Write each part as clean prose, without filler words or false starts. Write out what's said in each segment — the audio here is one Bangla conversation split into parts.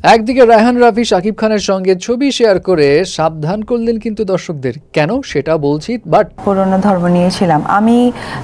একদিকে রায়হান রাফি শাকিব খানের সঙ্গে ছবি শেয়ার করে সাবধান করলেন কিন্তু দর্শকদের। কেন সেটা বলছি, বাট পুরনো ধর্ম নিয়েছিলাম, আমি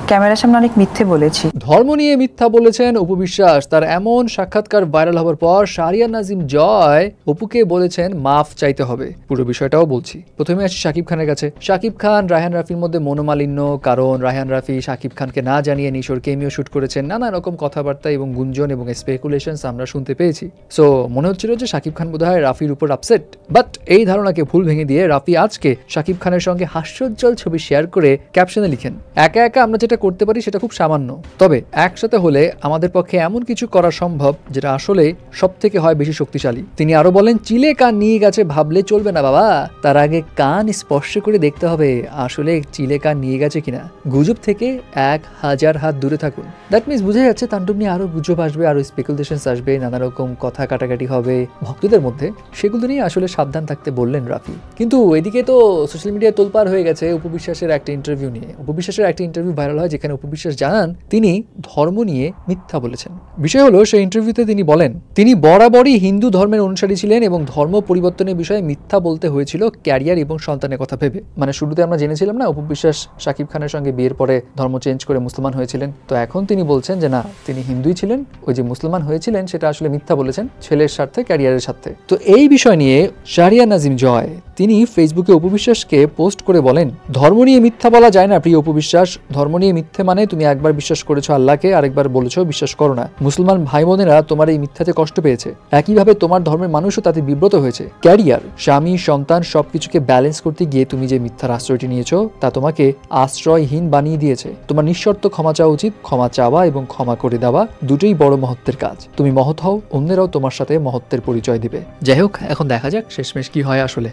ক্যামেরার সামনে অনেক মিথ্যে বলেছি। ধর্ম নিয়ে মিথ্যা বলেছেন অপু বিশ্বাস। তার এমন সাক্ষাৎকার ভাইরাল হওয়ার পর শাহরিয়ার নাজিম জয় অপুকে বলেছেন মাফ চাইতে হবে। পুরো বিষয়টাও বলছি। প্রথমে আসি শাকিব খানের কাছে। শাকিব খান রায়হান রাফির মধ্যে মনোমালিন্য, কারণ রায়হান রাফি শাকিব খানকে না জানিয়ে নিশোর কেমিও শুট করেছেন। নানা রকম কথাবার্তা এবং গুঞ্জন এবং স্পেকুলেশনস আমরা শুনতে পেয়েছি। সো মনে হচ্ছিল যে শাকিব খান বোধহয় রাফির উপর আপসেট, বাট এই ধারণাকে ভুল ভেঙে দিয়ে রাফি আজকে শাকিব খানের সঙ্গে হাস্যোজ্জ্বল ছবি শেয়ার করে ক্যাপশনে লিখেন, একা একা আমরা যেটা করতে পারি সেটা খুব সামান্য, তবে একসাথে হলে আমাদের পক্ষে এমন কিছু করা সম্ভব যেটা আসলে সব থেকে হয় বেশি শক্তিশালী। তিনি আরো বলেন, চিলে কান নিয়ে গেছে ভাবলে চলবে না বাবা, তার আগে কান স্পর্শ করে দেখতে হবে আসলে চিলে কান নিয়ে গেছে কিনা। গুজব থেকে 1000 হাত দূরে থাকুন। দ্যাট মিনস বুঝে যাচ্ছে তাণ্ডব নিয়ে আরো গুজব আসবে, আরো স্পেকুলেশনস আসবে, নানা রকম কথা কাটাকাটি হবে ভক্তদের মধ্যে, সেগুলো নিয়ে আসলে সাবধান থাকতে বললেন রাফি। কিন্তু এদিকে তো সোশ্যাল মিডিয়ায় তোলপাড় হয়ে গেছে অপু বিশ্বাসের একটা ইন্টারভিউ নিয়ে। অপু বিশ্বাসের একটা ইন্টারভিউ ভাইরাল হয় যেখানে অপু বিশ্বাস জানান তিনি ধর্ম নিয়ে মিথ্যা বলেছেন। বিষয় হলো, সেই ইন্টারভিউতে তিনি বলেন তিনি বরাবরই হিন্দু ধর্মের অনুসারী ছিলেন এবং ধর্ম পরিবর্তনের বিষয়ে মিথ্যা বলতে হয়েছিল ক্যারিয়ার এবং সন্তানের কথা ভেবে। মানে শুরুতে আমরা জেনেছিলাম না অপু বিশ্বাস শাকিব খানের সঙ্গে বিয়ের পরে ধর্ম চেঞ্জ করে মুসলমান হয়েছিলেন, তো এখন তিনি বলছেন যে না, তিনি হিন্দুই ছিলেন, ওই যে মুসলমান হয়েছিলেন সেটা আসলে মিথ্যা বলেছেন ছেলের স্বার্থে, ক্যারিয়ারের স্বার্থে। তো এই বিষয় নিয়ে শাহরিয়ার নাজিম জয় তিনি ফেসবুকে অপু বিশ্বাসকে পোস্ট করে বলেন, ধর্ম নিয়ে মিথ্যা বলা যায় না প্রিয় অপু বিশ্বাস, ধর্ম নিয়ে মিথ্যে মানে তুমি একবার বিশ্বাস করেছো আল্লাহকে, আরেকবার বলেছো বিশ্বাস করো না। মুসলমান ভাই বোনেরা তোমার এই মিথ্যাতে কষ্ট পেয়েছে, একইভাবে তোমার ধর্মের মানুষও তাতে বিব্রত হয়েছে। ক্যারিয়ার, স্বামী, সন্তান সবকিছুকে ব্যালেন্স করতে গিয়ে তুমি যে মিথ্যার আশ্রয়টি নিয়েছো তা তোমাকে আশ্রয়হীন বানিয়ে দিয়েছে। তোমার নিঃশর্ত ক্ষমা চাওয়া উচিত। ক্ষমা চাওয়া এবং ক্ষমা করে দেওয়া দুটোই বড় মহত্বের কাজ। তুমি মহৎ হও, অন্যেরাও তোমার সাথে মহত্বের পরিচয় দিবে। যাই হোক, এখন দেখা যাক শেষমেশ কি হয় আসলে।